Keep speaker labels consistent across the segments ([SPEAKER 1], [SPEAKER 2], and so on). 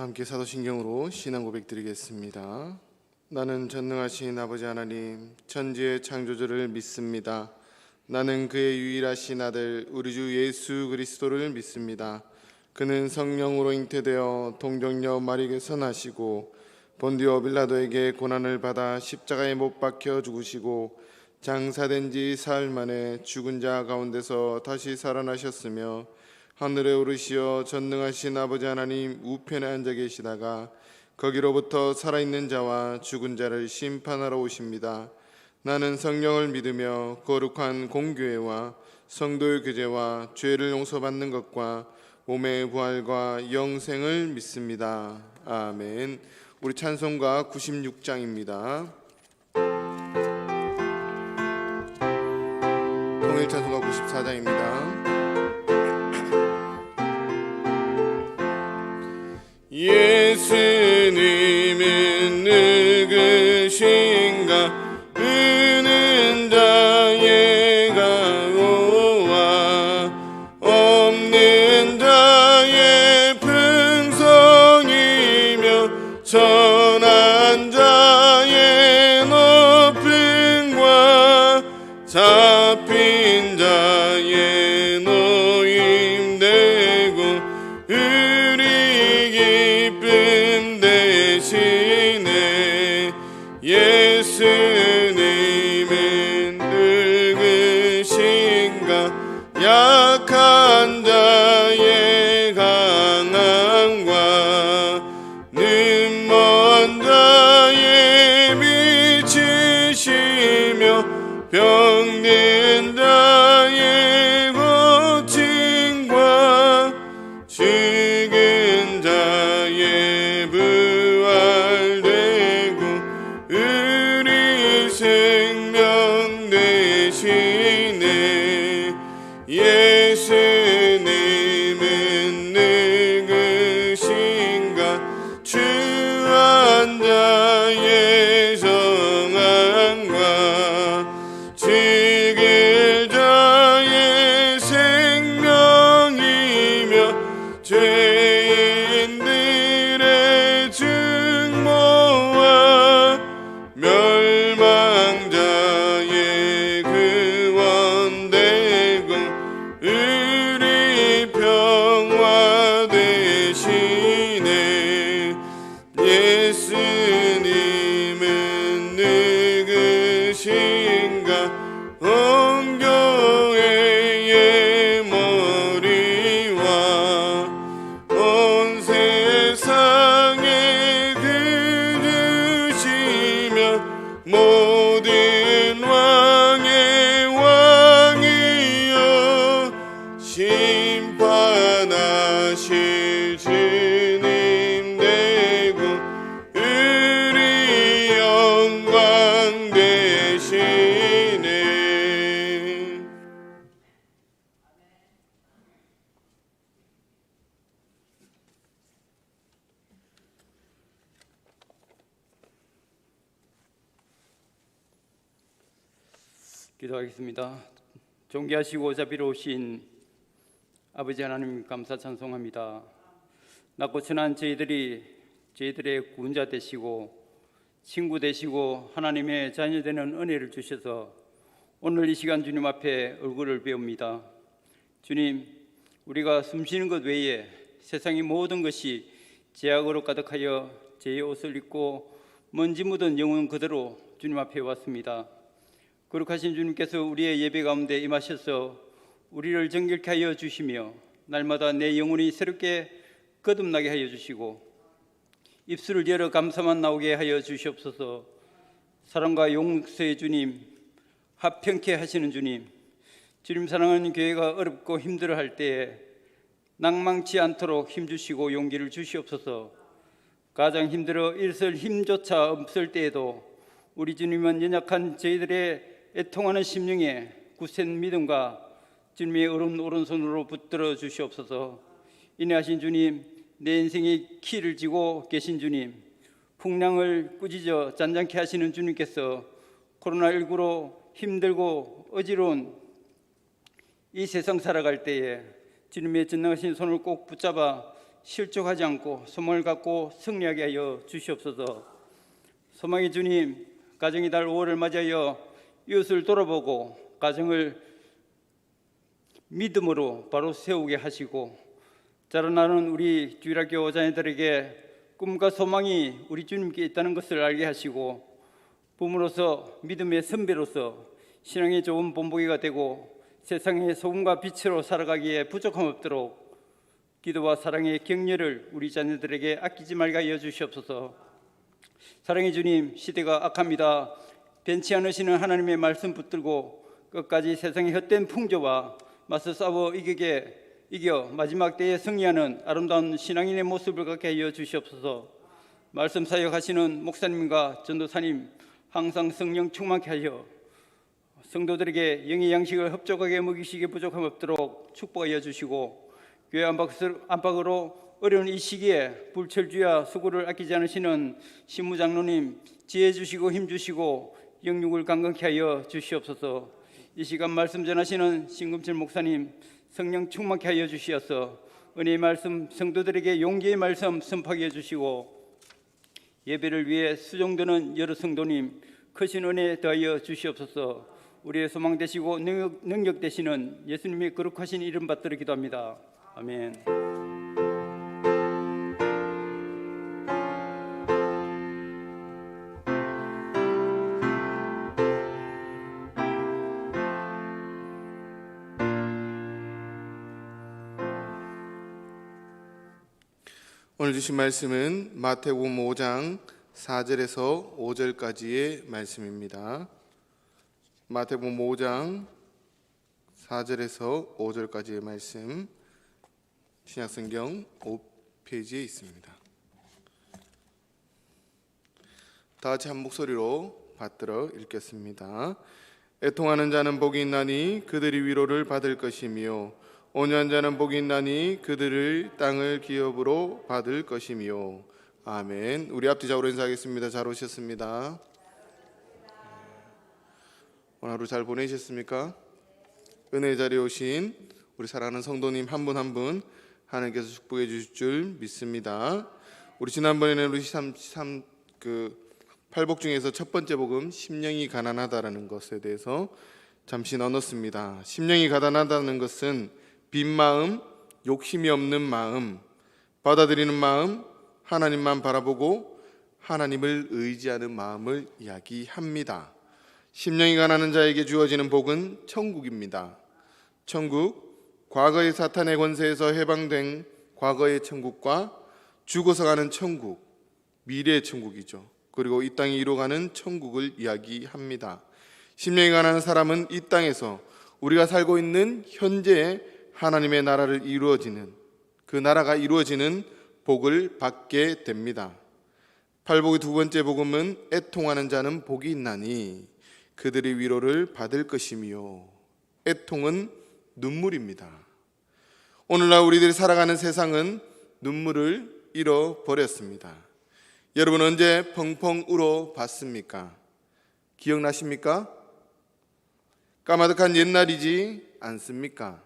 [SPEAKER 1] 함께 사도신경으로 신앙 고백 드리겠습니다. 나는 전능하신 아버지 하나님 천지의 창조주를 믿습니다. 나는 그의 유일하신 아들 우리 주 예수 그리스도를 믿습니다. 그는 성령으로 잉태되어 동정녀 마리에게서 나시고 본디오 빌라도에게 고난을 받아 십자가에 못 박혀 죽으시고 장사된 지 사흘 만에 죽은 자 가운데서 다시 살아나셨으며 하늘에 오르시어 전능하신 아버지 하나님 우편에 앉아 계시다가 거기로부터 살아있는 자와 죽은 자를 심판하러 오십니다. 나는 성령을 믿으며 거룩한 공교회와 성도의 교제와 죄를 용서받는 것과 몸의 부활과 영생을 믿습니다. 아멘. 우리 찬송가 96장입니다. 통일 찬송가 94장입니다. 예수님은 누구신가 의는 자의 강호와 없는 자의 풍성이며 천한 자의 높음과 잡힌 자의 노임되고 기쁨 대신에 예수님은 누구신가 약한 자의 강함과 눈먼 자의 미치시며 병든 자의 고침과 죽은 자의 부활되고 우리 생명 되시네. 예수님은 누구신가 주한 자의 정함과 죽을 자의 생명이며 죄인들의 증모와 멸망자의 구원되고 우리 평화 되시네. 예수님은 누구신가 온 교회의 머리와 온 세상에 그르시며 모든 왕의 왕이여 심판하실 주님 되고 우리 영광 되시네.
[SPEAKER 2] 기도하겠습니다. 존귀하시고 자비로우신 아버지 하나님 감사 찬송합니다. 낮고 천한 저희들의 구원자 되시고 친구 되시고 하나님의 자녀 되는 은혜를 주셔서 오늘 이 시간 주님 앞에 얼굴을 배웁니다. 주님, 우리가 숨쉬는 것 외에 세상의 모든 것이 죄악으로 가득하여 죄의 옷을 입고 먼지 묻은 영혼 그대로 주님 앞에 왔습니다. 거룩하신 주님께서 우리의 예배 가운데 임하셔서 우리를 정결케 하여 주시며 날마다 내 영혼이 새롭게 거듭나게 하여 주시고 입술을 열어 감사만 나오게 하여 주시옵소서. 사랑과 용서의 주님, 화평케 하시는 주님, 주님 사랑하는 교회가 어렵고 힘들어할 때에 낭망치 않도록 힘주시고 용기를 주시옵소서. 가장 힘들어 일설 힘조차 없을 때에도 우리 주님은 연약한 저희들의 애통하는 심령에 굳센 믿음과 주님의 오른손으로 붙들어 주시옵소서. 인내하신 주님, 내 인생의 키를 쥐고 계신 주님, 풍랑을 꾸짖어 잔잔케 하시는 주님께서 코로나19로 힘들고 어지러운 이 세상 살아갈 때에 주님의 전능하신 손을 꼭 붙잡아 실족하지 않고 소망을 갖고 승리하게 하여 주시옵소서. 소망의 주님, 가정의 달 5월을 맞이하여 이웃을 돌아보고 가정을 믿음으로 바로 세우게 하시고, 자라나는 우리 주일학교 자녀들에게 꿈과 소망이 우리 주님께 있다는 것을 알게 하시고, 부모로서 믿음의 선배로서 신앙의 좋은 본보기가 되고 세상의 소금과 빛으로 살아가기에 부족함 없도록 기도와 사랑의 격려를 우리 자녀들에게 아끼지 말게 하여 주시옵소서. 사랑의 주님, 시대가 악합니다. 변치 않으시는 하나님의 말씀 붙들고 끝까지 세상의 헛된 풍조와 맞서 싸워 이겨 마지막 때에 승리하는 아름다운 신앙인의 모습을 갖게 하여 주시옵소서. 말씀 사역하시는 목사님과 전도사님 항상 성령 충만케 하여 성도들에게 영의 양식을 흡족하게 먹이시기에 부족함 없도록 축복하여 주시고, 교회 안팎으로 어려운 이 시기에 불철주야 수고를 아끼지 않으시는 신무장로님 지혜 주시고 힘 주시고 영육을 강건케 하여 주시옵소서. 이 시간 말씀 전하시는 신금철 목사님 성령 충만케 하여 주시어서 은혜의 말씀 성도들에게 용기의 말씀 선포하게 해주시고, 예배를 위해 수종드는 여러 성도님 크신 은혜 더하여 주시옵소서. 우리의 소망 되시고 능력 되시는 예수님의 거룩하신 이름 받들어 기도합니다. 아멘.
[SPEAKER 1] 오늘 주신 말씀은 마태복음 5장 4절에서 5절까지의 말씀입니다. 마태복음 5장 4절에서 5절까지의 말씀, 신약성경 5페이지에 있습니다. 다 같이 한 목소리로 받들어 읽겠습니다. 애통하는 자는 복이 있나니 그들이 위로를 받을 것이며, 온유한 자는 복이 있나니 그들을 땅을 기업으로 받을 것이며. 아멘. 우리 앞뒤좌우로 인사하겠습니다. 잘 오셨습니다. 오늘 하루 잘 보내셨습니까? 은혜의 자리에 오신 우리 사랑하는 성도님 한 분 한 분 하나님께서 축복해 주실 줄 믿습니다. 우리 지난번에는 우리 팔복 중에서 첫 번째 복음 심령이 가난하다라는 것에 대해서 잠시 나눴습니다. 심령이 가난하다는 것은 빈 마음, 욕심이 없는 마음, 받아들이는 마음, 하나님만 바라보고 하나님을 의지하는 마음을 이야기합니다. 심령이 가난한 자에게 주어지는 복은 천국입니다. 천국, 과거의 사탄의 권세에서 해방된 과거의 천국과 죽어서 가는 천국, 미래의 천국이죠. 그리고 이 땅이 이루어가는 천국을 이야기합니다. 심령이 가난한 사람은 이 땅에서 우리가 살고 있는 현재의 하나님의 나라를 이루어지는, 그 나라가 이루어지는 복을 받게 됩니다. 팔복의 두 번째 복음은 애통하는 자는 복이 있나니 그들이 위로를 받을 것이며. 애통은 눈물입니다. 오늘날 우리들이 살아가는 세상은 눈물을 잃어버렸습니다. 여러분 언제 펑펑 울어봤습니까? 기억나십니까? 까마득한 옛날이지 않습니까?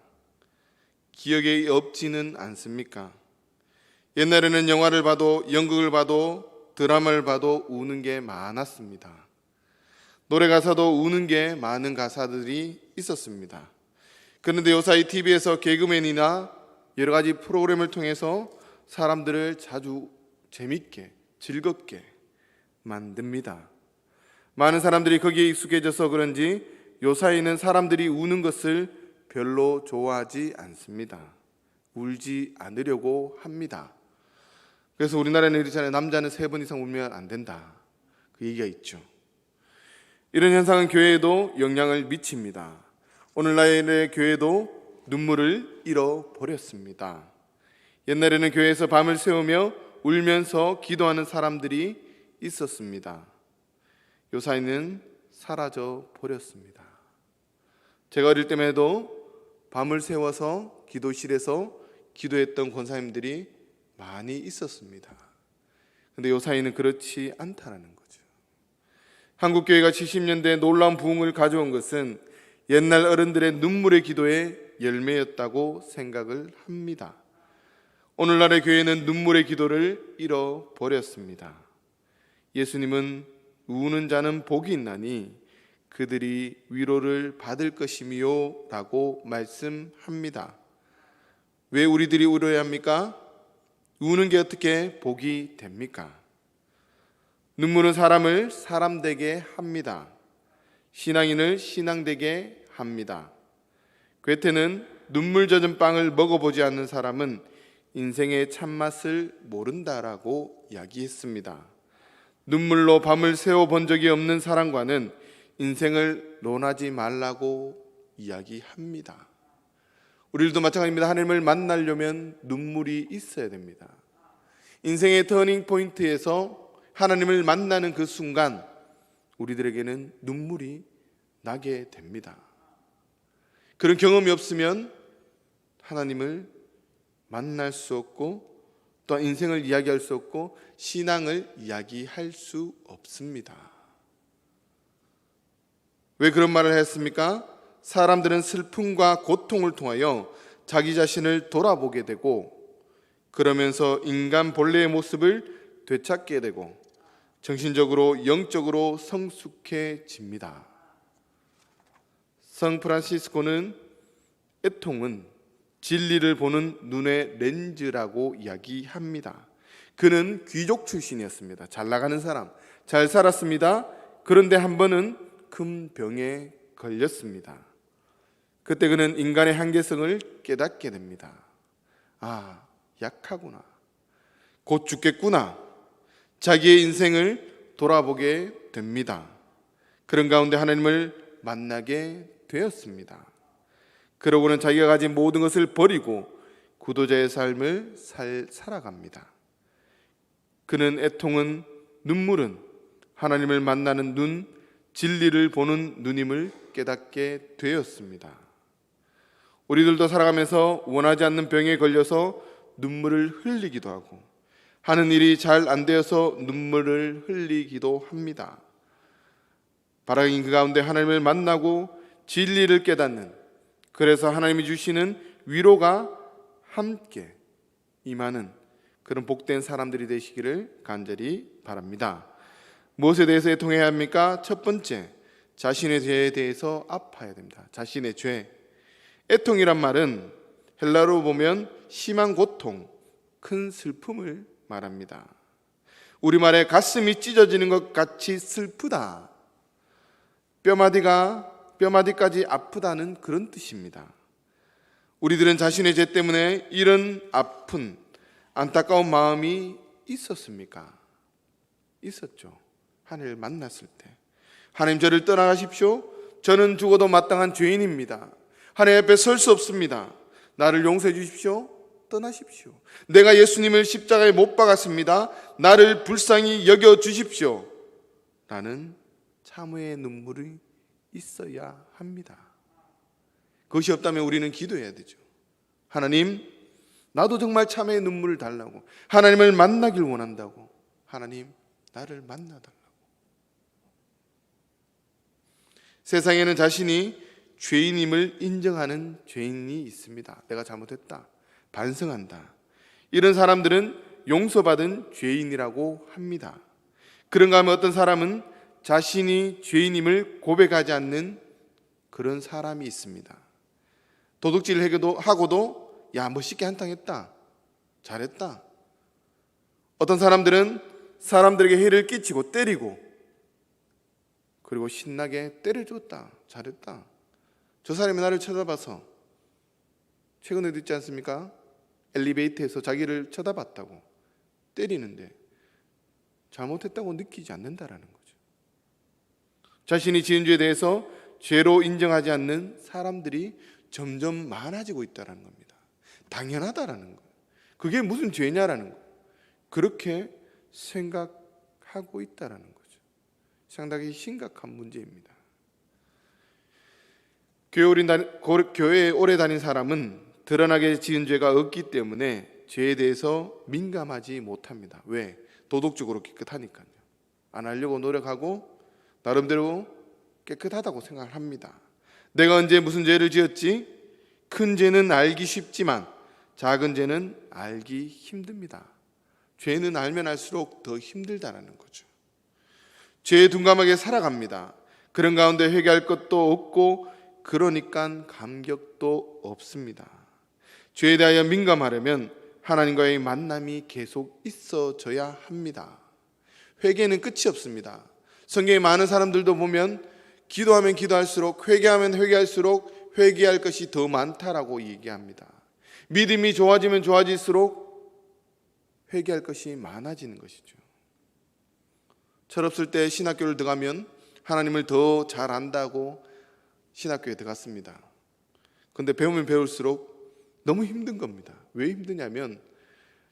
[SPEAKER 1] 기억에 없지는 않습니까? 옛날에는 영화를 봐도 연극을 봐도 드라마를 봐도 우는 게 많았습니다. 노래 가사도 우는 게 많은 가사들이 있었습니다. 그런데 요사이 TV에서 개그맨이나 여러 가지 프로그램을 통해서 사람들을 자주 재밌게 즐겁게 만듭니다. 많은 사람들이 거기에 익숙해져서 그런지 요사이는 사람들이 우는 것을 별로 좋아하지 않습니다. 울지 않으려고 합니다. 그래서 우리나라에는 이렇잖아요. 남자는 3번 이상 울면 안 된다, 그 얘기가 있죠. 이런 현상은 교회에도 영향을 미칩니다. 오늘날의 교회도 눈물을 잃어버렸습니다. 옛날에는 교회에서 밤을 새우며 울면서 기도하는 사람들이 있었습니다. 요사이는 사라져 버렸습니다. 제가 어릴 때만 해도 밤을 새워서 기도실에서 기도했던 권사님들이 많이 있었습니다. 그런데 요사이는 그렇지 않다는 거죠. 한국교회가 70년대에 놀라운 부흥을 가져온 것은 옛날 어른들의 눈물의 기도의 열매였다고 생각을 합니다. 오늘날의 교회는 눈물의 기도를 잃어버렸습니다. 예수님은 우는 자는 복이 있나니 그들이 위로를 받을 것이미요 라고 말씀합니다. 왜 우리들이 울어야 합니까? 우는 게 어떻게 복이 됩니까? 눈물은 사람을 사람되게 합니다. 신앙인을 신앙되게 합니다. 괴테는 눈물 젖은 빵을 먹어보지 않는 사람은 인생의 참맛을 모른다라고 이야기했습니다. 눈물로 밤을 새워본 적이 없는 사람과는 인생을 논하지 말라고 이야기합니다. 우리들도 마찬가지입니다. 하나님을 만나려면 눈물이 있어야 됩니다. 인생의 터닝 포인트에서 하나님을 만나는 그 순간 우리들에게는 눈물이 나게 됩니다. 그런 경험이 없으면 하나님을 만날 수 없고 또한 인생을 이야기할 수 없고 신앙을 이야기할 수 없습니다. 왜 그런 말을 했습니까? 사람들은 슬픔과 고통을 통하여 자기 자신을 돌아보게 되고 그러면서 인간 본래의 모습을 되찾게 되고 정신적으로 영적으로 성숙해집니다. 성 프란시스코는 애통은 진리를 보는 눈의 렌즈라고 이야기합니다. 그는 귀족 출신이었습니다. 잘 나가는 사람, 잘 살았습니다. 그런데 한 번은 큰 병에 걸렸습니다. 그때 그는 인간의 한계성을 깨닫게 됩니다. 아, 약하구나. 곧 죽겠구나. 자기의 인생을 돌아보게 됩니다. 그런 가운데 하나님을 만나게 되었습니다. 그러고는 자기가 가진 모든 것을 버리고 구도자의 삶을 살아갑니다. 그는 애통은 눈물은 하나님을 만나는 눈, 진리를 보는 눈임을 깨닫게 되었습니다. 우리들도 살아가면서 원하지 않는 병에 걸려서 눈물을 흘리기도 하고 하는 일이 잘 안 되어서 눈물을 흘리기도 합니다. 바라긴 그 가운데 하나님을 만나고 진리를 깨닫는, 그래서 하나님이 주시는 위로가 함께 임하는 그런 복된 사람들이 되시기를 간절히 바랍니다. 무엇에 대해서 애통해야 합니까? 첫 번째, 자신의 죄에 대해서 아파야 됩니다. 자신의 죄. 애통이란 말은 헬라어로 보면 심한 고통, 큰 슬픔을 말합니다. 우리말에 가슴이 찢어지는 것 같이 슬프다, 뼈마디까지 아프다는 그런 뜻입니다. 우리들은 자신의 죄 때문에 이런 아픈 안타까운 마음이 있었습니까? 있었죠. 하나님을 만났을 때 하나님, 저를 떠나가십시오. 저는 죽어도 마땅한 죄인입니다. 하나님 앞에 설 수 없습니다. 나를 용서해 주십시오. 떠나십시오. 내가 예수님을 십자가에 못 박았습니다. 나를 불쌍히 여겨 주십시오. 라는 참회의 눈물이 있어야 합니다. 그것이 없다면 우리는 기도해야 되죠. 하나님, 나도 정말 참회의 눈물을 달라고, 하나님을 만나길 원한다고, 하나님 나를 만나달라고. 세상에는 자신이 죄인임을 인정하는 죄인이 있습니다. 내가 잘못했다, 반성한다. 이런 사람들은 용서받은 죄인이라고 합니다. 그런가 하면 어떤 사람은 자신이 죄인임을 고백하지 않는 그런 사람이 있습니다. 도둑질 하고도 야, 멋있게 한탕했다, 잘했다. 어떤 사람들은 사람들에게 해를 끼치고 때리고 그리고 신나게 때려줬다, 잘했다. 저 사람이 나를 쳐다봐서, 최근에도 있지 않습니까? 엘리베이터에서 자기를 쳐다봤다고 때리는데 잘못했다고 느끼지 않는다라는 거죠. 자신이 지은 죄에 대해서 죄로 인정하지 않는 사람들이 점점 많아지고 있다는 겁니다. 당연하다라는 거예요. 그게 무슨 죄냐라는 거예요. 그렇게 생각하고 있다는 거죠. 상당히 심각한 문제입니다. 교회에 오래 다닌 사람은 드러나게 지은 죄가 없기 때문에 죄에 대해서 민감하지 못합니다. 왜? 도덕적으로 깨끗하니까요. 안 하려고 노력하고 나름대로 깨끗하다고 생각을 합니다. 내가 언제 무슨 죄를 지었지? 큰 죄는 알기 쉽지만 작은 죄는 알기 힘듭니다. 죄는 알면 알수록 더 힘들다라는 거죠. 죄에 둔감하게 살아갑니다. 그런 가운데 회개할 것도 없고 그러니까 감격도 없습니다. 죄에 대하여 민감하려면 하나님과의 만남이 계속 있어져야 합니다. 회개는 끝이 없습니다. 성경에 많은 사람들도 보면 기도하면 기도할수록, 회개하면 회개할수록 회개할 것이 더 많다라고 얘기합니다. 믿음이 좋아지면 좋아질수록 회개할 것이 많아지는 것이죠. 철없을 때 신학교를 들어가면 하나님을 더 잘 안다고 신학교에 들어갔습니다. 그런데 배우면 배울수록 너무 힘든 겁니다. 왜 힘드냐면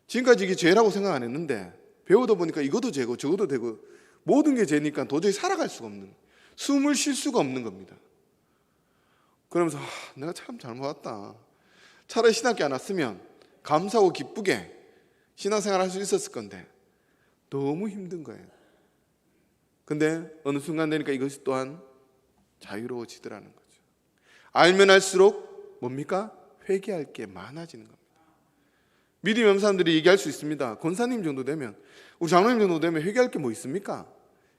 [SPEAKER 1] 지금까지 이게 죄라고 생각 안 했는데 배우다 보니까 이것도 죄고 저것도 되고 모든 게 죄니까 도저히 살아갈 수가 없는, 숨을 쉴 수가 없는 겁니다. 그러면서 내가 참 잘못 왔다. 차라리 신학교 안 왔으면 감사하고 기쁘게 신앙생활 할 수 있었을 건데 너무 힘든 거예요. 근데 어느 순간 되니까 이것이 또한 자유로워지더라는 거죠. 알면 알수록 뭡니까? 회개할 게 많아지는 겁니다. 믿음이 없는 사람들이 얘기할 수 있습니다. 권사님 정도 되면, 우리 장로님 정도 되면 회개할 게 뭐 있습니까?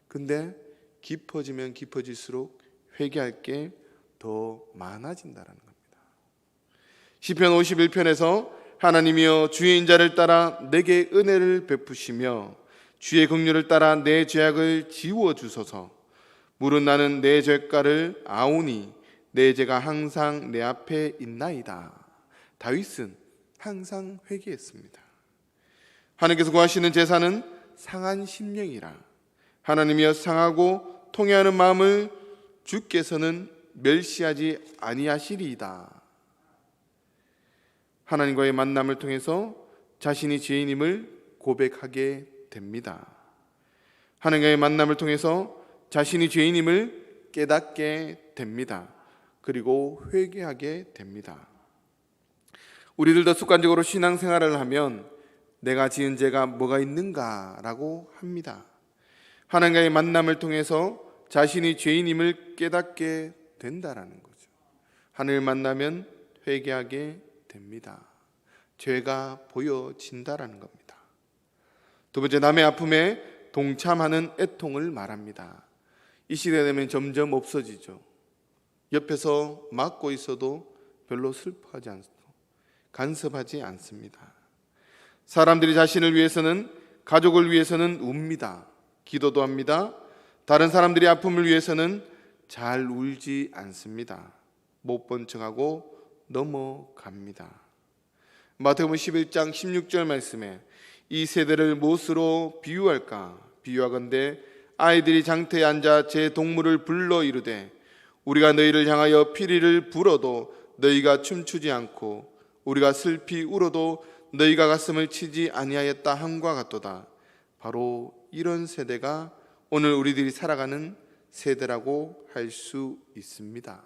[SPEAKER 1] 근데 깊어지면 깊어질수록 회개할 게 더 많아진다는 겁니다. 시편 51편에서 하나님이여 주의 인자를 따라 내게 은혜를 베푸시며 주의 긍휼을 따라 내 죄악을 지워주소서. 물은 나는 내 죄가를 아오니 내 죄가 항상 내 앞에 있나이다. 다윗은 항상 회개했습니다. 하나님께서 구하시는 제사는 상한 심령이라. 하나님이여 상하고 통회하는 마음을 주께서는 멸시하지 아니하시리이다. 하나님과의 만남을 통해서 자신이 죄인임을 고백하게 됩니다. 하나님과의 만남을 통해서 자신이 죄인임을 깨닫게 됩니다. 그리고 회개하게 됩니다. 우리들도 습관적으로 신앙생활을 하면 내가 지은 죄가 뭐가 있는가라고 합니다. 하나님과의 만남을 통해서 자신이 죄인임을 깨닫게 된다라는 거죠. 하나님을 만나면 회개하게 됩니다. 죄가 보여진다라는 겁니다. 두 번째, 남의 아픔에 동참하는 애통을 말합니다. 이 시대 되면 점점 없어지죠. 옆에서 막고 있어도 별로 슬퍼하지 않고 간섭하지 않습니다. 사람들이 자신을 위해서는, 가족을 위해서는 웁니다. 기도도 합니다. 다른 사람들의 아픔을 위해서는 잘 울지 않습니다. 못 본 척하고 넘어갑니다. 마태복음 11장 16절 말씀에 이 세대를 무엇으로 비유할까? 비유하건대 아이들이 장터에 앉아 제 동물을 불러 이르되 우리가 너희를 향하여 피리를 불어도 너희가 춤추지 않고 우리가 슬피 울어도 너희가 가슴을 치지 아니하였다 함과 같도다. 바로 이런 세대가 오늘 우리들이 살아가는 세대라고 할 수 있습니다.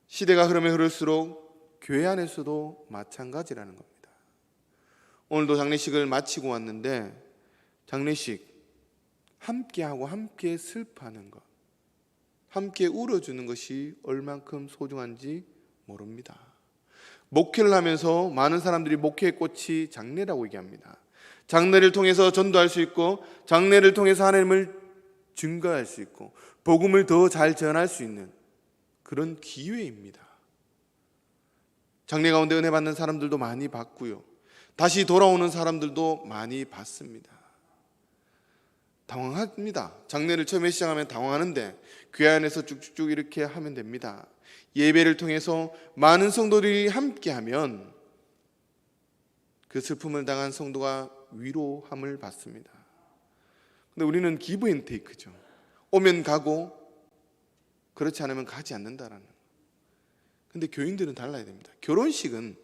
[SPEAKER 1] 시대가 흐르면 흐를수록 교회 안에서도 마찬가지라는 겁니다. 오늘도 장례식을 마치고 왔는데 장례식 함께하고 함께 슬퍼하는 것, 함께 울어주는 것이 얼만큼 소중한지 모릅니다. 목회를 하면서 많은 사람들이 목회의 꽃이 장례라고 얘기합니다. 장례를 통해서 전도할 수 있고 장례를 통해서 하나님을 증거할 수 있고 복음을 더 잘 전할 수 있는 그런 기회입니다. 장례 가운데 은혜 받는 사람들도 많이 봤고요. 다시 돌아오는 사람들도 많이 봤습니다. 당황합니다. 장례를 처음에 시작하면 당황하는데 교회 안에서 쭉쭉쭉 이렇게 하면 됩니다. 예배를 통해서 많은 성도들이 함께하면 그 슬픔을 당한 성도가 위로함을 받습니다. 근데 우리는 기브 앤 테이크죠. 오면 가고 그렇지 않으면 가지 않는다라는. 근데 교인들은 달라야 됩니다. 결혼식은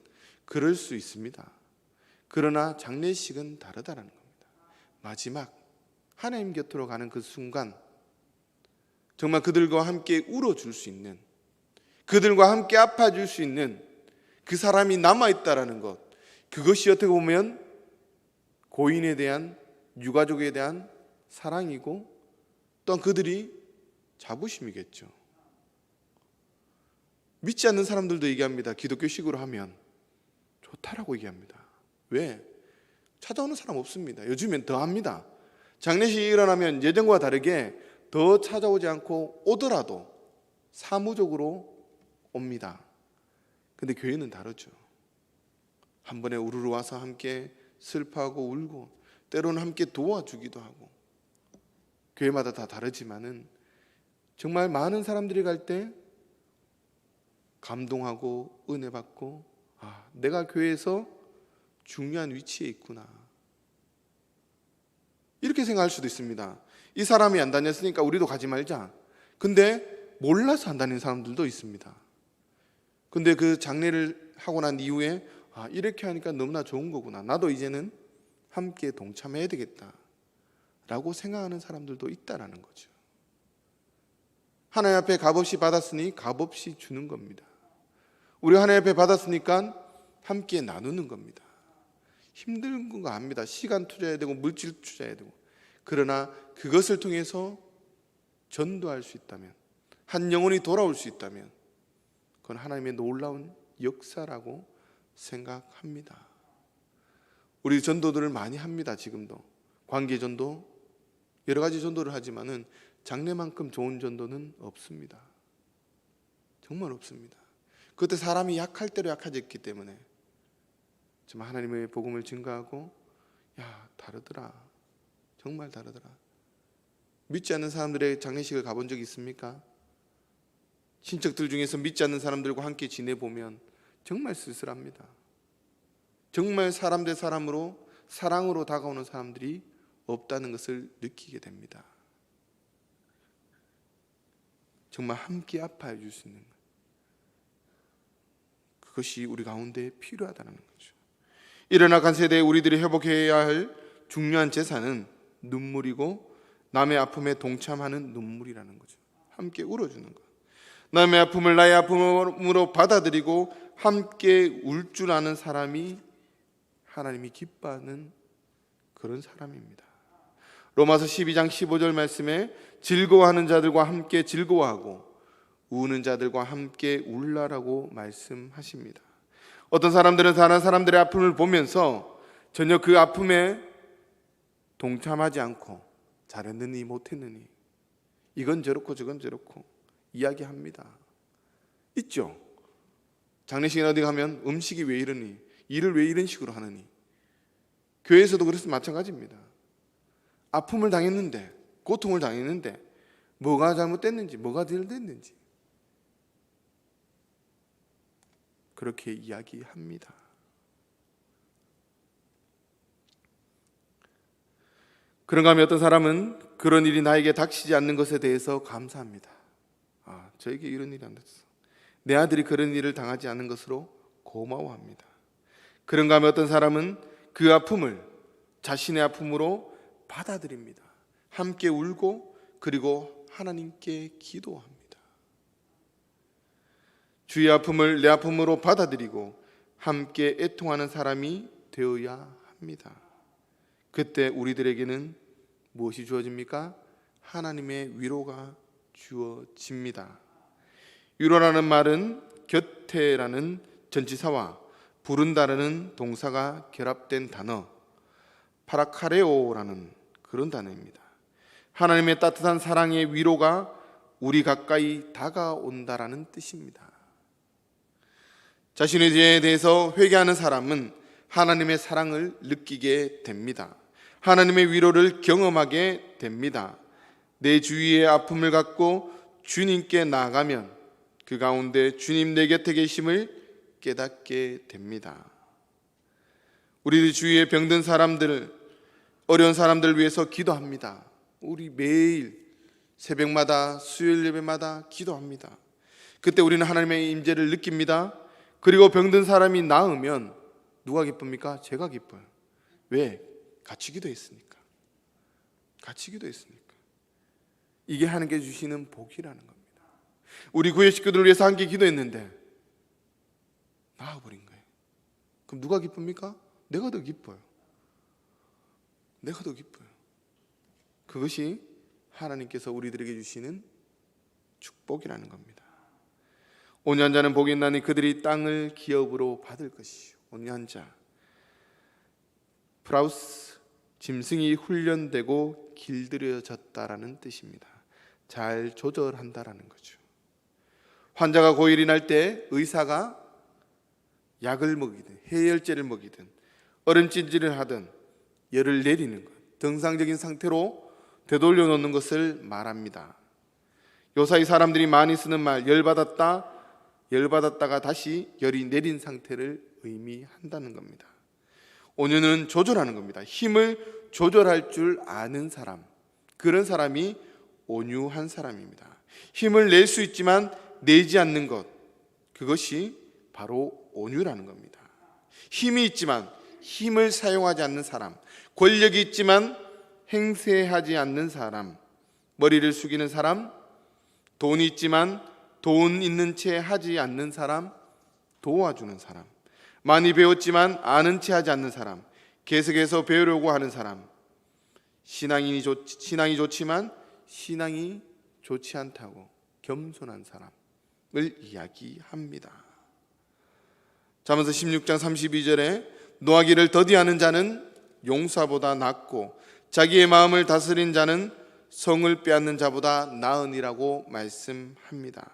[SPEAKER 1] 그럴 수 있습니다. 그러나 장례식은 다르다라는 겁니다. 마지막 하나님 곁으로 가는 그 순간 정말 그들과 함께 울어줄 수 있는, 그들과 함께 아파줄 수 있는 그 사람이 남아있다라는 것, 그것이 어떻게 보면 고인에 대한, 유가족에 대한 사랑이고 또한 그들이 자부심이겠죠. 믿지 않는 사람들도 얘기합니다. 기독교식으로 하면 좋다라고 얘기합니다. 왜? 찾아오는 사람 없습니다. 요즘엔 더 합니다. 장례식이 일어나면 예전과 다르게 더 찾아오지 않고 오더라도 사무적으로 옵니다. 근데 교회는 다르죠. 한 번에 우르르 와서 함께 슬퍼하고 울고 때로는 함께 도와주기도 하고, 교회마다 다 다르지만은 정말 많은 사람들이 갈 때 감동하고 은혜 받고, 내가 교회에서 중요한 위치에 있구나, 이렇게 생각할 수도 있습니다. 이 사람이 안 다녔으니까 우리도 가지 말자. 근데 몰라서 안 다니는 사람들도 있습니다. 근데 그 장례를 하고 난 이후에 이렇게 하니까 너무나 좋은 거구나, 나도 이제는 함께 동참해야 되겠다 라고 생각하는 사람들도 있다라는 거죠. 하나님 앞에 값없이 받았으니 값없이 주는 겁니다. 우리 하나님 앞에 받았으니까 함께 나누는 겁니다. 힘든 거 압니다. 시간 투자해야 되고 물질 투자해야 되고. 그러나 그것을 통해서 전도할 수 있다면, 한 영혼이 돌아올 수 있다면, 그건 하나님의 놀라운 역사라고 생각합니다. 우리 전도들을 많이 합니다. 지금도 관계 전도, 여러 가지 전도를 하지만은 장례만큼 좋은 전도는 없습니다. 정말 없습니다. 그때 사람이 약할 대로 약해졌기 때문에 정말 하나님의 복음을 증거하고, 다르더라, 정말 다르더라. 믿지 않는 사람들의 장례식을 가본 적 있습니까? 친척들 중에서 믿지 않는 사람들과 함께 지내보면 정말 쓸쓸합니다. 정말 사람 대 사람으로 사랑으로 다가오는 사람들이 없다는 것을 느끼게 됩니다. 정말 함께 아파해 줄 수 있는 것, 그것이 우리 가운데 필요하다는 거죠. 일어나간 세대에 우리들이 회복해야 할 중요한 재산은 눈물이고, 남의 아픔에 동참하는 눈물이라는 거죠. 함께 울어주는 것, 남의 아픔을 나의 아픔으로 받아들이고 함께 울 줄 아는 사람이 하나님이 기뻐하는 그런 사람입니다. 로마서 12장 15절 말씀에 즐거워하는 자들과 함께 즐거워하고 우는 자들과 함께 울라라고 말씀하십니다. 어떤 사람들은 다른 사람들의 아픔을 보면서 전혀 그 아픔에 동참하지 않고 잘했느니 못했느니, 이건 저렇고 저건 저렇고 이야기합니다. 있죠. 장례식에 어디 가면 음식이 왜 이러니, 일을 왜 이런 식으로 하느니. 교회에서도 그래서 마찬가지입니다. 아픔을 당했는데, 고통을 당했는데 뭐가 잘못됐는지, 뭐가 덜 됐는지 그렇게 이야기합니다. 그런가 하면 어떤 사람은 그런 일이 나에게 닥치지 않는 것에 대해서 감사합니다. 저에게 이런 일이 안 됐어. 내 아들이 그런 일을 당하지 않은 것으로 고마워합니다. 그런가 하면 어떤 사람은 그 아픔을 자신의 아픔으로 받아들입니다. 함께 울고 그리고 하나님께 기도합니다. 주의 아픔을 내 아픔으로 받아들이고 함께 애통하는 사람이 되어야 합니다. 그때 우리들에게는 무엇이 주어집니까? 하나님의 위로가 주어집니다. 위로라는 말은 곁에라는 전치사와 부른다라는 동사가 결합된 단어, 파라카레오라는 그런 단어입니다. 하나님의 따뜻한 사랑의 위로가 우리 가까이 다가온다라는 뜻입니다. 자신의 죄에 대해서 회개하는 사람은 하나님의 사랑을 느끼게 됩니다. 하나님의 위로를 경험하게 됩니다. 내 주위의 아픔을 갖고 주님께 나아가면 그 가운데 주님 내 곁에 계심을 깨닫게 됩니다. 우리 주위에 병든 사람들, 어려운 사람들을 위해서 기도합니다. 우리 매일 새벽마다 수요일 예배마다 기도합니다. 그때 우리는 하나님의 임재를 느낍니다. 그리고 병든 사람이 나으면 누가 기쁩니까? 제가 기뻐요. 왜? 같이 기도했으니까. 같이 기도했으니까. 이게 하나님께 주시는 복이라는 겁니다. 우리 구의 식구들을 위해서 함께 기도했는데 나아버린 거예요. 그럼 누가 기쁩니까? 내가 더 기뻐요. 내가 더 기뻐요. 그것이 하나님께서 우리들에게 주시는 축복이라는 겁니다. 온유한 자는 복이 있나니 그들이 땅을 기업으로 받을 것이요 온유한 자. 프라우스, 짐승이 훈련되고 길들여졌다라는 뜻입니다. 잘 조절한다라는 거죠. 환자가 고열이 날 때 의사가 약을 먹이든 해열제를 먹이든 얼음찜질을 하든 열을 내리는 것, 정상적인 상태로 되돌려 놓는 것을 말합니다. 요사이 사람들이 많이 쓰는 말, 열받았다가 다시 열이 내린 상태를 의미한다는 겁니다. 온유는 조절하는 겁니다. 힘을 조절할 줄 아는 사람, 그런 사람이 온유한 사람입니다. 힘을 낼 수 있지만 내지 않는 것, 그것이 바로 온유라는 겁니다. 힘이 있지만 힘을 사용하지 않는 사람, 권력이 있지만 행세하지 않는 사람, 머리를 숙이는 사람, 돈이 있지만 돈 있는 채 하지 않는 사람, 도와주는 사람, 많이 배웠지만 아는 채 하지 않는 사람, 계속해서 배우려고 하는 사람, 신앙이 좋지만 신앙이 좋지 않다고 겸손한 사람을 이야기합니다. 잠언서 16장 32절에 노하기를 더디하는 자는 용사보다 낫고 자기의 마음을 다스린 자는 성을 빼앗는 자보다 나으니라고 말씀합니다.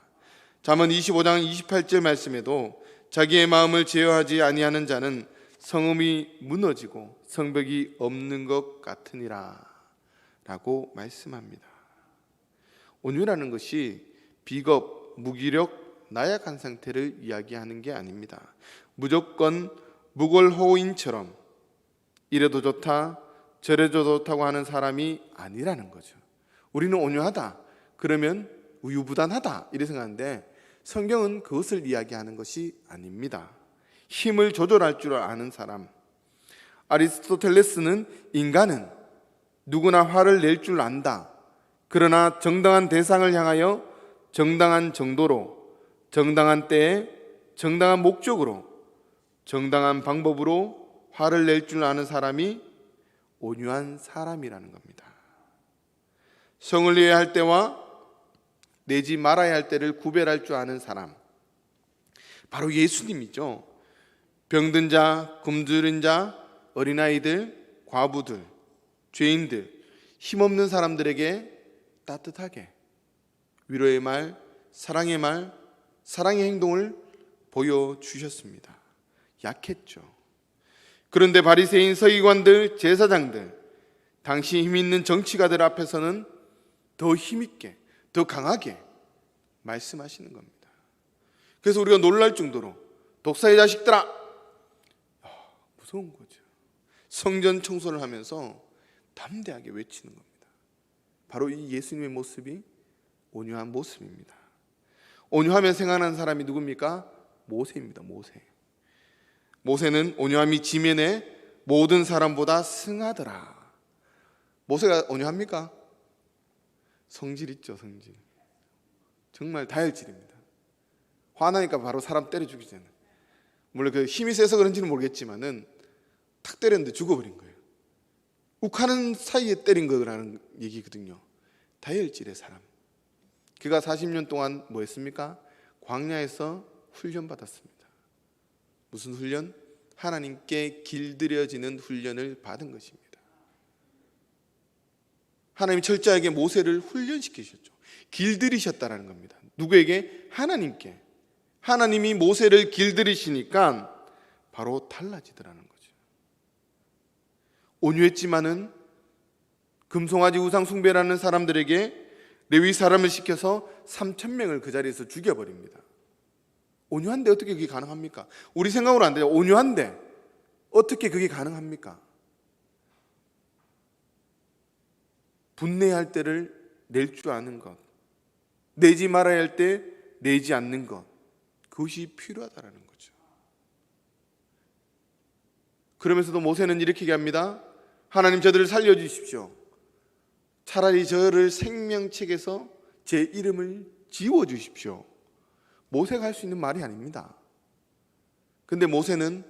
[SPEAKER 1] 잠언 25장 28절 말씀에도 자기의 마음을 제어하지 아니하는 자는 성읍이 무너지고 성벽이 없는 것 같으니라 라고 말씀합니다. 온유라는 것이 비겁, 무기력, 나약한 상태를 이야기하는 게 아닙니다. 무조건 무골호인처럼 이래도 좋다 저래도 좋다고 하는 사람이 아니라는 거죠. 우리는 온유하다 그러면 우유부단하다 이렇게 생각하는데 성경은 그것을 이야기하는 것이 아닙니다. 힘을 조절할 줄 아는 사람. 아리스토텔레스는 인간은 누구나 화를 낼 줄 안다. 그러나 정당한 대상을 향하여 정당한 정도로, 정당한 때에 정당한 목적으로, 정당한 방법으로 화를 낼 줄 아는 사람이 온유한 사람이라는 겁니다. 성을 내야 할 때와 내지 말아야 할 때를 구별할 줄 아는 사람, 바로 예수님이죠. 병든 자, 굶주린 자, 어린아이들, 과부들, 죄인들, 힘없는 사람들에게 따뜻하게 위로의 말, 사랑의 행동을 보여주셨습니다. 약했죠. 그런데 바리새인, 서기관들, 제사장들, 당시 힘 있는 정치가들 앞에서는 더 힘있게, 더 강하게 말씀하시는 겁니다. 그래서 우리가 놀랄 정도로 독사의 자식들아, 무서운 거죠. 성전 청소를 하면서 담대하게 외치는 겁니다. 바로 이 예수님의 모습이 온유한 모습입니다. 온유하면 생각나는 사람이 누굽니까? 모세입니다. 모세는 온유함이 지면에 모든 사람보다 승하더라. 모세가 온유합니까? 성질 있죠, 성질. 정말 다혈질입니다. 화나니까 바로 사람 때려 죽이잖아요. 물론 그 힘이 세서 그런지는 모르겠지만은 탁 때렸는데 죽어버린 거예요. 욱하는 사이에 때린 거라는 얘기거든요. 다혈질의 사람. 그가 40년 동안 뭐 했습니까? 광야에서 훈련받았습니다. 무슨 훈련? 하나님께 길들여지는 훈련을 받은 것입니다. 하나님이 철저하게 모세를 훈련시키셨죠. 길들이셨다라는 겁니다. 누구에게? 하나님께. 하나님이 모세를 길들이시니까 바로 달라지더라는 거죠. 온유했지만은 금송아지 우상 숭배라는 사람들에게 레위 사람을 시켜서 3,000명을 그 자리에서 죽여버립니다. 온유한데 어떻게 그게 가능합니까? 우리 생각으로 안 돼요. 온유한데 어떻게 그게 가능합니까? 분내야 할 때를 낼 줄 아는 것, 내지 말아야 할 때 내지 않는 것, 그것이 필요하다는 거죠. 그러면서도 모세는 이렇게 얘기합니다. 하나님, 저들을 살려주십시오. 차라리 저를 생명책에서 제 이름을 지워주십시오. 모세가 할 수 있는 말이 아닙니다. 근데 모세는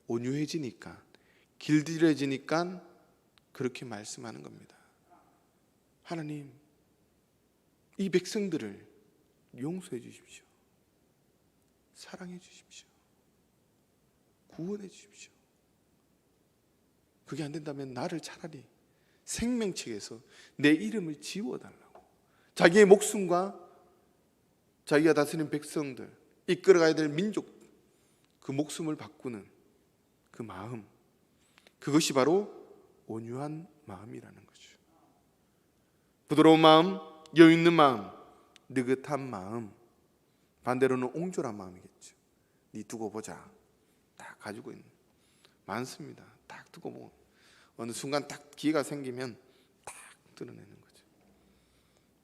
[SPEAKER 1] 온유해지니까, 길들여지니까 그렇게 말씀하는 겁니다. 하나님, 이 백성들을 용서해 주십시오. 사랑해 주십시오. 구원해 주십시오. 그게 안 된다면 나를 차라리 생명책에서 내 이름을 지워달라고, 자기의 목숨과 자기가 다스리는 백성들, 이끌어가야 될 민족, 그 목숨을 바꾸는 그 마음, 그것이 바로 온유한 마음이라는 거죠. 부드러운 마음, 여유 있는 마음, 느긋한 마음, 반대로는 옹졸한 마음이겠죠. 네 두고 보자, 딱 가지고 있는 많습니다. 딱 두고 보고 어느 순간 딱 기회가 생기면 딱 드러내는 거죠.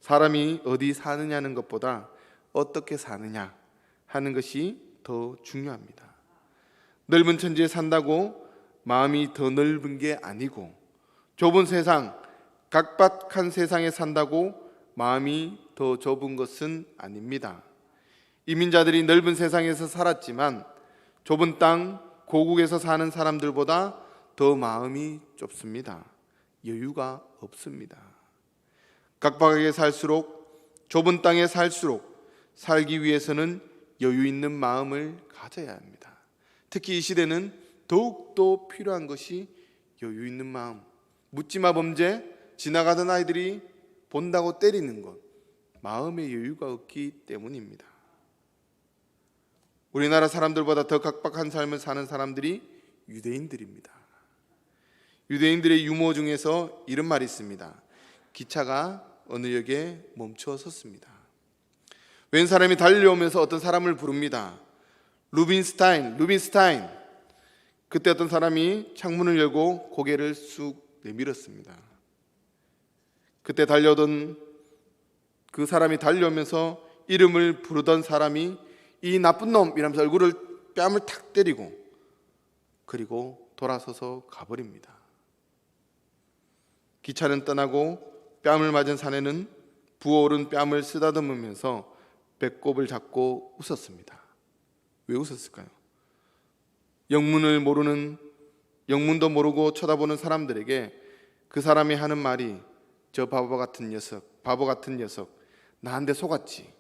[SPEAKER 1] 사람이 어디 사느냐는 것보다 어떻게 사느냐 하는 것이 더 중요합니다. 넓은 천지에 산다고 마음이 더 넓은 게 아니고, 좁은 세상, 각박한 세상에 산다고 마음이 더 좁은 것은 아닙니다. 이민자들이 넓은 세상에서 살았지만 좁은 땅, 고국에서 사는 사람들보다 더 마음이 좁습니다. 여유가 없습니다. 각박하게 살수록, 좁은 땅에 살수록 살기 위해서는 여유 있는 마음을 가져야 합니다. 특히 이 시대는 더욱더 필요한 것이 여유 있는 마음. 묻지마 범죄, 지나가던 아이들이 본다고 때리는 것, 마음의 여유가 없기 때문입니다. 우리나라 사람들보다 더 각박한 삶을 사는 사람들이 유대인들입니다. 유대인들의 유머 중에서 이런 말이 있습니다. 기차가 어느 역에 멈춰 섰습니다. 웬 사람이 달려오면서 어떤 사람을 부릅니다. 루빈스타인. 그때 어떤 사람이 창문을 열고 고개를 쑥 내밀었습니다. 그때 달려오던 그 사람이 달려오면서 이름을 부르던 사람이 이 나쁜 놈 이러면서 얼굴을, 뺨을 탁 때리고 그리고 돌아서서 가버립니다. 기차는 떠나고 뺨을 맞은 사내는 부어오른 뺨을 쓰다듬으면서 배꼽을 잡고 웃었습니다. 왜 웃었을까요? 영문도 모르고 쳐다보는 사람들에게 그 사람이 하는 말이, 저 바보 같은 녀석, 나한테 속았지.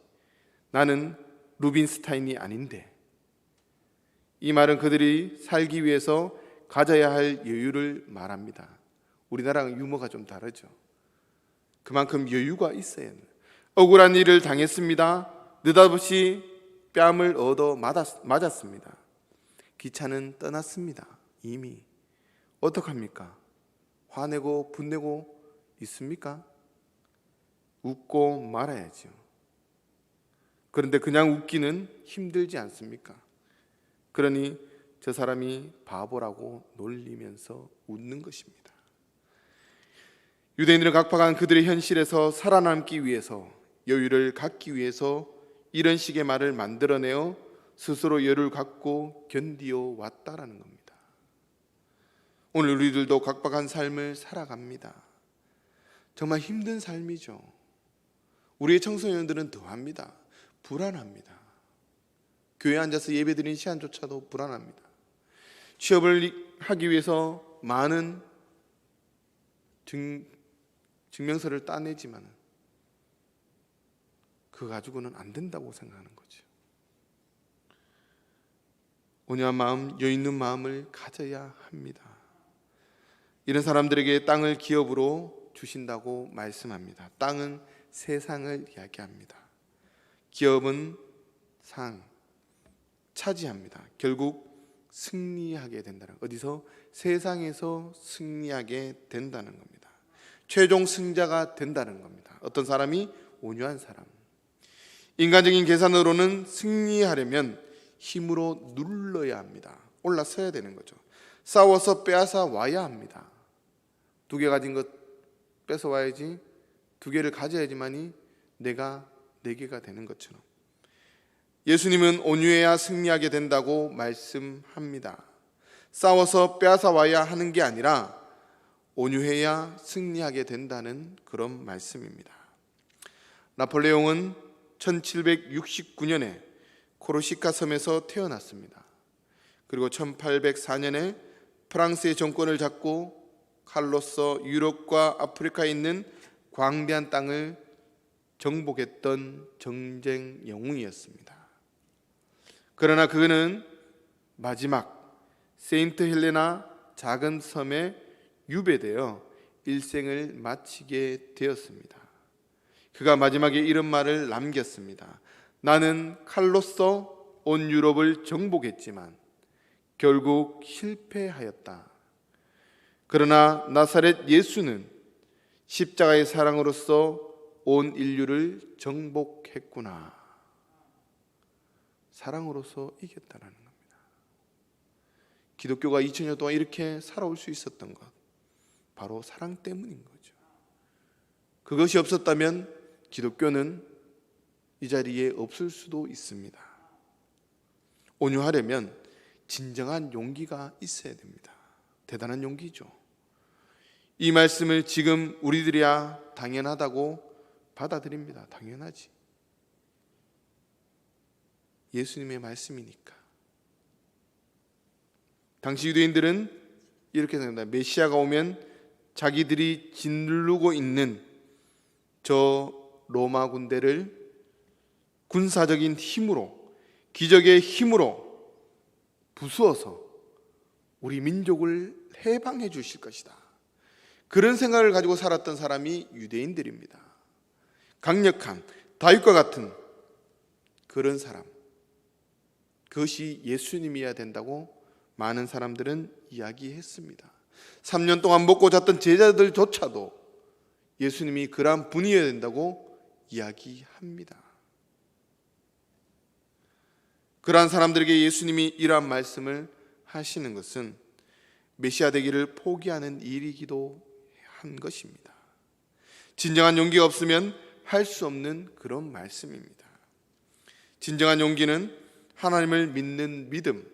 [SPEAKER 1] 나는 루빈스타인이 아닌데. 이 말은 그들이 살기 위해서 가져야 할 여유를 말합니다. 우리나라랑 유머가 좀 다르죠. 그만큼 여유가 있어야 합니다. 억울한 일을 당했습니다. 느닷없이 뺨을 얻어 맞았습니다. 기차는 떠났습니다. 이미. 어떡합니까? 화내고 분내고 있습니까? 웃고 말아야죠. 그런데 그냥 웃기는 힘들지 않습니까? 그러니 저 사람이 바보라고 놀리면서 웃는 것입니다. 유대인들은 각박한 그들의 현실에서 살아남기 위해서, 여유를 갖기 위해서 이런 식의 말을 만들어내어 스스로 여유를 갖고 견디어 왔다라는 겁니다. 오늘 우리들도 각박한 삶을 살아갑니다. 정말 힘든 삶이죠. 우리의 청소년들은 더합니다. 불안합니다. 교회에 앉아서 예배드리는 시간조차도 불안합니다. 취업을 하기 위해서 많은 증명서를 따내지만 그거 가지고는 안 된다고 생각하는 거죠. 온유한 마음, 여유 있는 마음을 가져야 합니다. 이런 사람들에게 땅을 기업으로 주신다고 말씀합니다. 땅은 세상을 이야기합니다. 기업은 차지합니다. 결국 승리하게 된다는, 어디서? 세상에서 승리하게 된다는 겁니다. 최종 승자가 된다는 겁니다. 어떤 사람이? 온유한 사람. 인간적인 계산으로는 승리하려면 힘으로 눌러야 합니다. 올라서야 되는 거죠. 싸워서 빼앗아 와야 합니다. 2개 가진 것 뺏어 와야지, 2개를 가져야지만이 내가 4개가 되는 것처럼 예수님은 온유해야 승리하게 된다고 말씀합니다. 싸워서 빼앗아 와야 하는 게 아니라 온유해야 승리하게 된다는 그런 말씀입니다. 나폴레옹은 1769년에 코르시카 섬에서 태어났습니다. 그리고 1804년에 프랑스의 정권을 잡고 칼로서 유럽과 아프리카에 있는 광대한 땅을 정복했던 정쟁 영웅이었습니다. 그러나 그는 마지막 세인트 헬레나 작은 섬에 유배되어 일생을 마치게 되었습니다. 그가 마지막에 이런 말을 남겼습니다. 나는 칼로서 온 유럽을 정복했지만 결국 실패하였다. 그러나 나사렛 예수는 십자가의 사랑으로서 온 인류를 정복했구나. 사랑으로서 이겼다는 겁니다. 기독교가 2000년 동안 이렇게 살아올 수 있었던 것, 바로 사랑 때문인 거죠. 그것이 없었다면 기독교는 이 자리에 없을 수도 있습니다. 온유하려면 진정한 용기가 있어야 됩니다. 대단한 용기죠. 이 말씀을 지금 우리들이야 당연하다고 받아들입니다. 당연하지. 예수님의 말씀이니까. 당시 유대인들은 이렇게 생각합니다. 메시아가 오면 자기들이 짓누르고 있는 저 로마 군대를 군사적인 힘으로, 기적의 힘으로 부수어서 우리 민족을 해방해 주실 것이다. 그런 생각을 가지고 살았던 사람이 유대인들입니다. 강력한 다윗과 같은 그런 사람, 그것이 예수님이어야 된다고 많은 사람들은 이야기했습니다. 3년 동안 먹고 잤던 제자들조차도 예수님이 그러한 분이어야 된다고 이야기합니다. 그러한 사람들에게 예수님이 이러한 말씀을 하시는 것은 메시아 되기를 포기하는 일이기도 한 것입니다. 진정한 용기가 없으면 할 수 없는 그런 말씀입니다. 진정한 용기는 하나님을 믿는 믿음,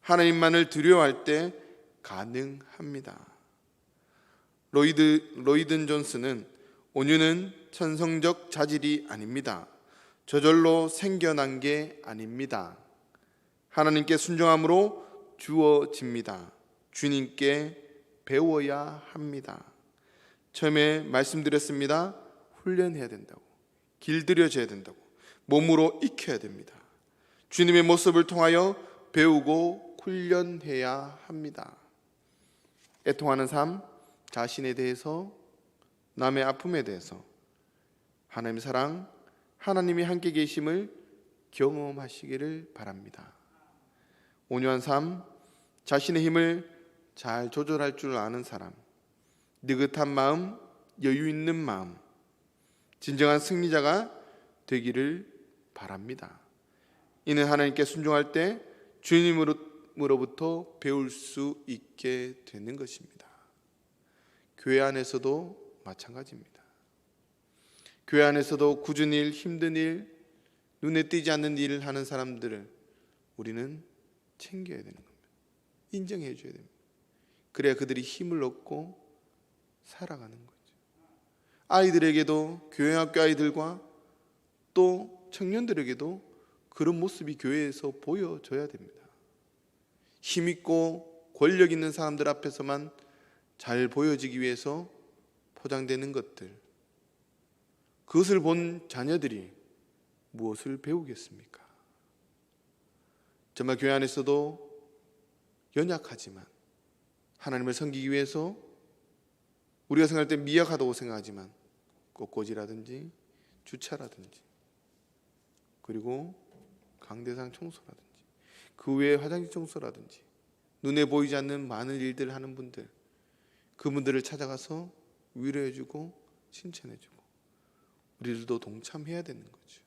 [SPEAKER 1] 하나님만을 두려워할 때 가능합니다. 로이든 존스는 온유는 천성적 자질이 아닙니다. 저절로 생겨난 게 아닙니다. 하나님께 순종함으로 주어집니다. 주님께 배워야 합니다. 처음에 말씀드렸습니다. 훈련해야 된다고, 길들여져야 된다고, 몸으로 익혀야 됩니다. 주님의 모습을 통하여 배우고 훈련해야 합니다. 애통하는 삶, 자신에 대해서, 남의 아픔에 대해서 하나님의 사랑, 하나님이 함께 계심을 경험하시기를 바랍니다. 온유한 삶, 자신의 힘을 잘 조절할 줄 아는 사람, 느긋한 마음, 여유 있는 마음, 진정한 승리자가 되기를 바랍니다. 이는 하나님께 순종할 때 주님으로부터 배울 수 있게 되는 것입니다. 교회 안에서도 마찬가지입니다. 교회 안에서도 굳은 일, 힘든 일, 눈에 띄지 않는 일을 하는 사람들을 우리는 챙겨야 되는 겁니다. 인정해 줘야 됩니다. 그래야 그들이 힘을 얻고 살아가는 거죠. 아이들에게도, 교회학교 아이들과 또 청년들에게도 그런 모습이 교회에서 보여져야 됩니다. 힘있고 권력 있는 사람들 앞에서만 잘 보여지기 위해서 포장되는 것들, 그것을 본 자녀들이 무엇을 배우겠습니까? 정말 교회 안에서도 연약하지만 하나님을 섬기기 위해서 우리가 생각할 때 미약하다고 생각하지만 꽃꽂이라든지 주차라든지 그리고 강대상 청소라든지 그 외에 화장실 청소라든지 눈에 보이지 않는 많은 일들을 하는 분들, 그분들을 찾아가서 위로해주고 칭찬해주고 우리들도 동참해야 되는 거죠.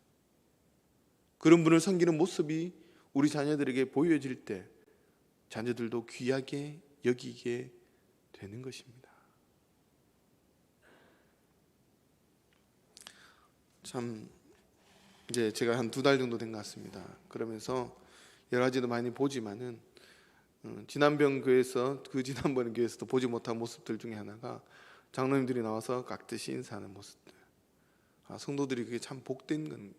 [SPEAKER 1] 그런 분을 섬기는 모습이 우리 자녀들에게 보여질 때 자녀들도 귀하게 여기게 되는 것입니다. 참 이제 제가 한 2달 정도 된 것 같습니다. 그러면서 여러 가지도 많이 보지만은 지난번 교회에서 지난번 교회에서도 보지 못한 모습들 중에 하나가 장로님들이 나와서 깍듯이 인사하는 모습들. 성도들이 그게 참 복된 건.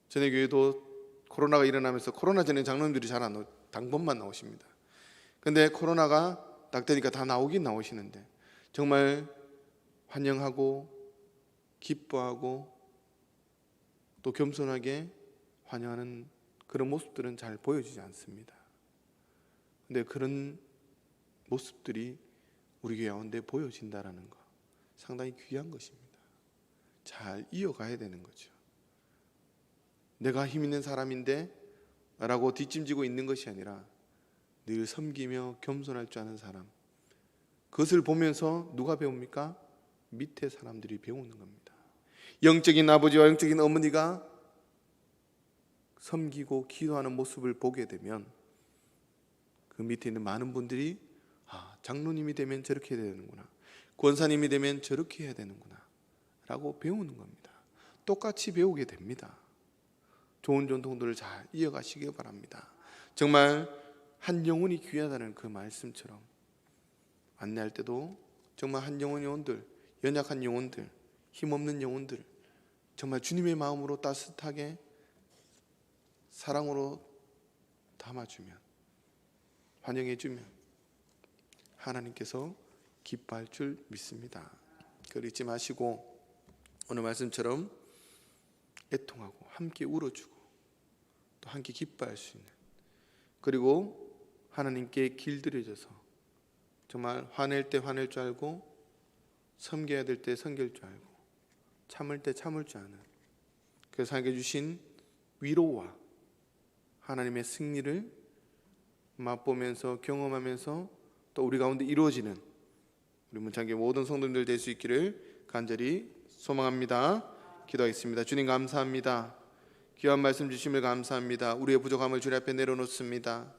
[SPEAKER 1] 전에 교회도 코로나가 일어나면서 코로나 전에 장로님들이 잘 안 오고 당번만 나오십니다. 근데 코로나가 딱 되니까 다 나오긴 나오시는데 정말 환영하고 기뻐하고 또 겸손하게 환영하는 그런 모습들은 잘 보여지지 않습니다. 근데 그런 모습들이 우리 교회 가운데 보여진다라는 것, 상당히 귀한 것입니다. 잘 이어가야 되는 거죠. 내가 힘 있는 사람인데 라고 뒷짐지고 있는 것이 아니라 늘 섬기며 겸손할 줄 아는 사람, 그것을 보면서 누가 배웁니까? 밑에 사람들이 배우는 겁니다. 영적인 아버지와 영적인 어머니가 섬기고 기도하는 모습을 보게 되면 그 밑에 있는 많은 분들이 장로님이 되면 저렇게 해야 되는구나, 권사님이 되면 저렇게 해야 되는구나 라고 배우는 겁니다. 똑같이 배우게 됩니다. 좋은 전통들을 잘 이어가시기 바랍니다. 정말 한 영혼이 귀하다는 그 말씀처럼 안내할 때도 정말 한 영혼들, 연약한 영혼들, 힘없는 영혼들 정말 주님의 마음으로 따뜻하게 사랑으로 담아주면, 환영해주면 하나님께서 기뻐할 줄 믿습니다. 그걸 잊지 마시고 오늘 말씀처럼 애통하고 함께 울어주고 또 함께 기뻐할 수 있는, 그리고 하나님께 길들여져서 정말 화낼 때 화낼 줄 알고, 섬겨야 될 때 섬길 줄 알고, 참을 때 참을 줄 아는, 그래서 하나님께 주신 위로와 하나님의 승리를 맛보면서 경험하면서 또 우리 가운데 이루어지는 우리 문창교회 모든 성도님들 될 수 있기를 간절히 소망합니다. 기도하겠습니다. 주님 감사합니다. 귀한 말씀 주심을 감사합니다. 우리의 부족함을 주님 앞에 내려놓습니다.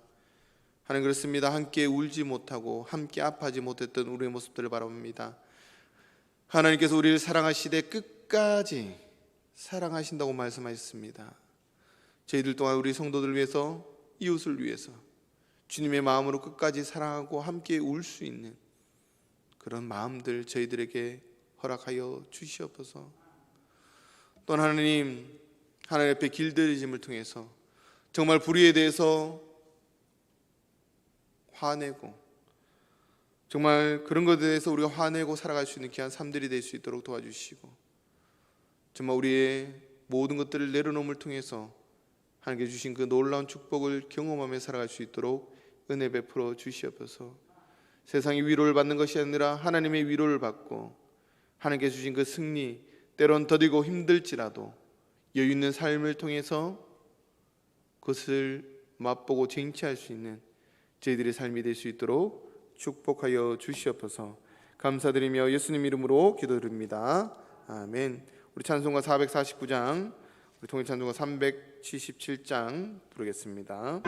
[SPEAKER 1] 하나님, 그렇습니다. 함께 울지 못하고 함께 아파하지 못했던 우리의 모습들을 바라봅니다. 하나님께서 우리를 사랑하시되 끝까지 사랑하신다고 말씀하셨습니다. 저희들 또한 우리 성도들 위해서, 이웃을 위해서 주님의 마음으로 끝까지 사랑하고 함께 울 수 있는 그런 마음들 저희들에게 허락하여 주시옵소서. 또한 하나님 앞에 길들여짐을 통해서 정말 불의에 대해서 화내고, 정말 그런 것에 대해서 우리가 화내고 살아갈 수 있는 귀한 삶들이 될 수 있도록 도와주시고, 정말 우리의 모든 것들을 내려놓음을 통해서 하나님께 주신 그 놀라운 축복을 경험하며 살아갈 수 있도록 은혜 베풀어 주시옵소서. 세상의 위로를 받는 것이 아니라 하나님의 위로를 받고 하나님께 주신 그 승리, 때론 더디고 힘들지라도 여유 있는 삶을 통해서 그것을 맛보고 쟁취할 수 있는 저희들의 삶이 될 수 있도록 축복하여 주시옵소서. 감사드리며 예수님 이름으로 기도드립니다. 아멘. 우리 찬송가 449장, 우리 통일 찬송가 377장 부르겠습니다.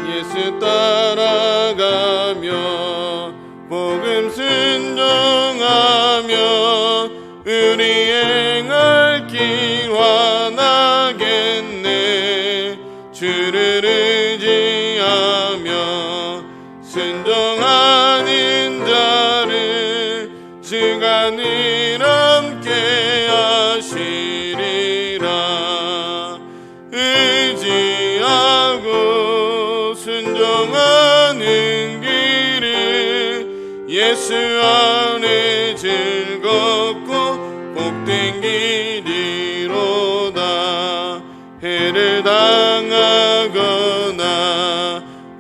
[SPEAKER 1] 예수 따라가며 복음 순종하며 우리 행할 길 환하겠네. 주를 의지하며 순종하는 자를 주가 늘 함께 하시리라. 의지하고 순종하는 길을 예수 안에 즐겁고 복된 길이로다. 해를 당하거나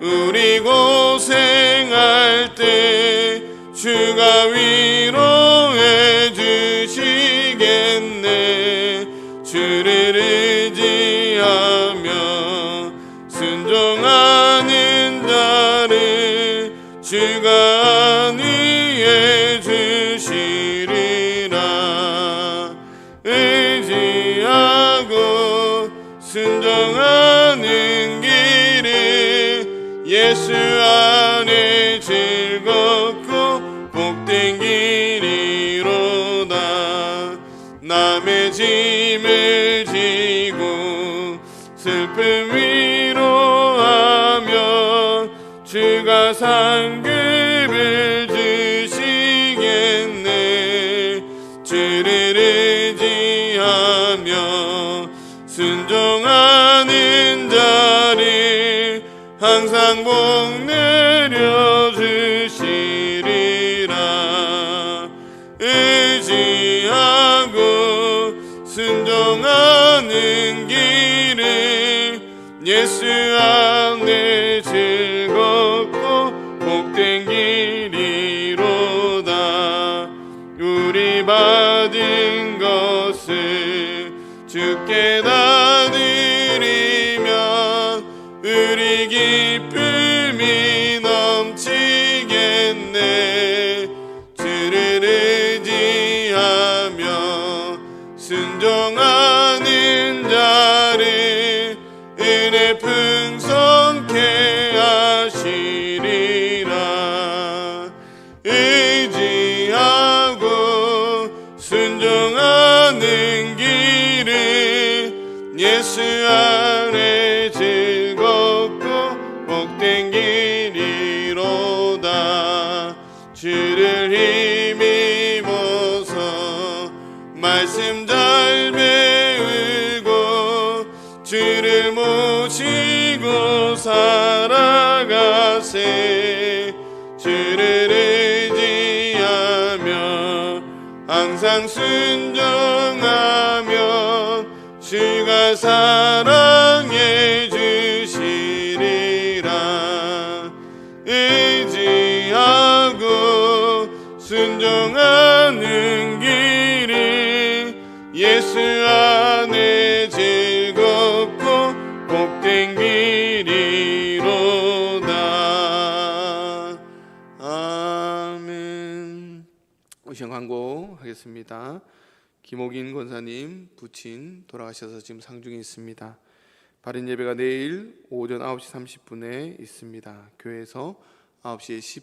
[SPEAKER 1] 우리 고생할 때 주가 위로해 주시겠네. 주를 의지하며 순종하는 자를 주가 안위해 주시리라. 의지하고 순종하는 길을 예수 안에 즐겁고 복된 길이로다. 남의 짐을 지고 슬픔 위로하며 주가 상급을 주시겠네. 주를 의지하며 순종하는 자를 항상 복 내려 주시리. 안에 즐겁고 복된 길이로다. 우리 받은 것을 주께 다 드리면 우리 기쁨이 넘치겠네. 주를 의지하며 순종하는 자를 은혜 풍성케 하시리라. 의지하고 순종하는 길은 예수 안에 즐겁고 복된 길이로다. 주를 힘입어서 말씀 잘 배우고 주를 모시고 살아가세. 주를 의지하며 항상 순종하며 주가 사랑해 주시리라. 의지하고 순종하는 길이 예수 안에 즐겁고 복된 길이로다. 아멘. 오션 광고 하겠습니다. 김옥인 권사님 부친 돌아가셔서 지금 상중에 있습니다. 바른 예배가 내일 오전 9시 30분에 있습니다. 교회에서 9시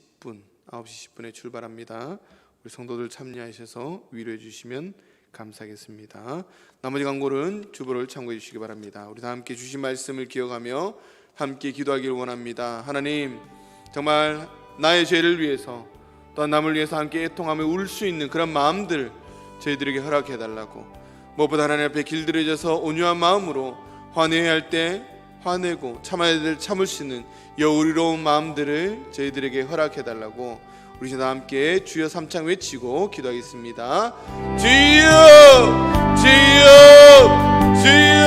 [SPEAKER 1] 10분에 출발합니다. 우리 성도들 참여하셔서 위로해 주시면 감사하겠습니다. 나머지 광고는 주보를 참고해 주시기 바랍니다. 우리 다 함께 주신 말씀을 기억하며 함께 기도하기를 원합니다. 하나님, 정말 나의 죄를 위해서 또한 남을 위해서 함께 애통하며 울 수 있는 그런 마음들 저희들에게 허락해 달라고, 무엇보다 하나님 앞에 길들여져서 온유한 마음으로 화내야 할 때 화내고 참아야 될 참을 수 있는 여우리로운 마음들을 저희들에게 허락해 달라고 우리 다 함께 주여 삼창 외치고 기도하겠습니다. 주여 주여 주여.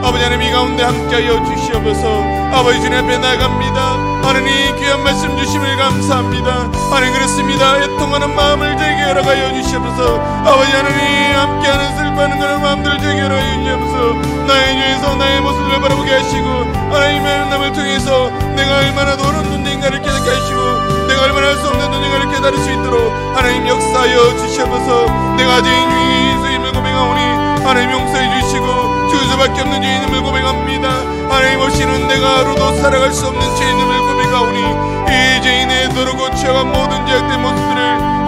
[SPEAKER 1] 아버지 하나님, 이 가운데 함께하여 주시옵소서. 아버지 주님 앞에 나갑니다. 하나님 귀한 말씀 주심을 감사합니다. 하나님 그렇습니다. 애통하는 마음을 저에게 허락하여 주시옵소서. 아버지 하나님, 함께하는 슬퍼하는 그런 마음들을 저에게 허락하여 주시옵소서. 나의 죄에서 나의 모습을 바라보게 하시고 하나님의 남을 통해서 내가 얼마나 도른 존재인가를 깨닫게 하시고 내가 얼마나 할 수 없는 존재인가를 깨달을 수 있도록 하나님 역사하여 주시옵소서. 내가 죄인 중에 예수님을 고백하오니 하나님 용서해 주시고 주 수밖에 없는 죄인임을 고백합니다. 하나님 없이는 내가 하루도 살아갈 수 없는 죄인임을 고백하오니 이 죄인의 더럽고 취약한 모든 죄악된 모습들을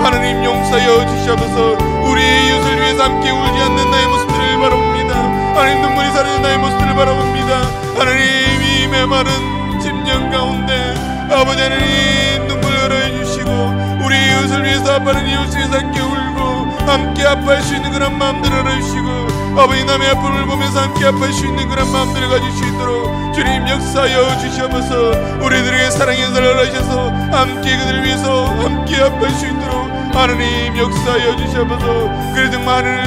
[SPEAKER 1] 하나님 용서하여 주시옵소서. 우리의 이웃을 위해서 함께 울지 않는 나의 모습들을 바라봅니다. 하나님 눈물이 사라진 나의 모습들을 바라봅니다. 하나님 이 메마른 심령 가운데 아버지 하나님 눈물 흘려 주시고 우리 이웃을 위해서 아빠는 이웃을 위해서 함께 울고 함께 아파할 수 있는 그런 마음들을 알아주시고 아버지 남의 아픔을 보면서 함께 아파할 수 있는 그런 마음들을 가질 수 있도록 주님 역사하여 주시옵소서. 우리들에게 사랑의 연설을 하셔서 함께 그들을 위해서 함께 아파할 수 있도록 하나님 역사하여 주시옵소서. 그래도 많은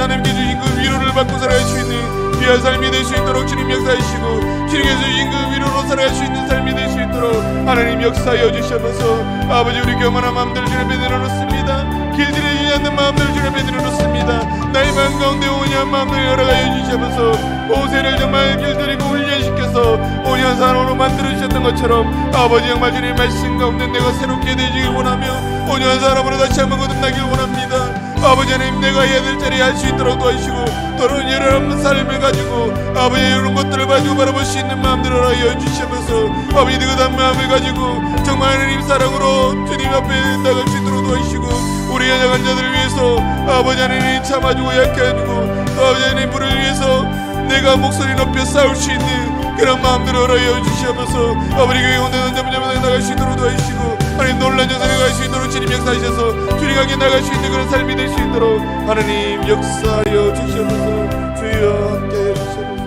[SPEAKER 1] 하나님께 주신 그 위로를 받고 살아갈 수 있는 귀한 삶이 될 수 있도록 주님 역사하시고 주님께서 주신 그 위로로 살아갈 수 있는 삶이 될 수 있도록 하나님 역사하여 주시옵소서. 아버지 우리 교만한 마음들을 주님 앞에 내려놓습니다. 길들여지지 않는 마음들을 주님 앞에 내려놓습니다. 나의 마음 가운데 온유한 마음들을 허락하여 주시옵소서. 모세를 정말 길들이고 훈련시켜서 온유한 사람으로 만들어주셨던 것처럼 아버지 정말 주님 말씀 가운데 내가 새롭게 되기를 원하며 온유한 사람으로 다시 한번 거듭나기를 원합니다. 아버지 하나님, 내가 해야 될 자리 할 수 있도록 도와주시고 더러운 열을 없는 삶을 가지고 아버지 이런 것들을 가지고 바라볼 수 있는 마음들을 하여 주시면서 아버지 느긋한 마음을 가지고 정말 하나님 사랑으로 주님 앞에 나갈 수 있도록 도와주시고 우리 연약한 자들을 위해서 아버지 하나님 참아주고 약해주고 또 아버지 하나님 불을 위해서 내가 목소리 높여 싸울 수 있는 그런 마음들을 허락하여 주시면서 아버지 교회 온데 던져보자마자 나갈 수 있도록 도와주시고 하나님 놀란 전선에 갈 수 있도록 주님 역사하셔서 주님 함께 나갈 수 있는 그런 삶이 될 수 있도록 하나님 역사하여 주시옵소서. 주여 함께 해주시옵소서.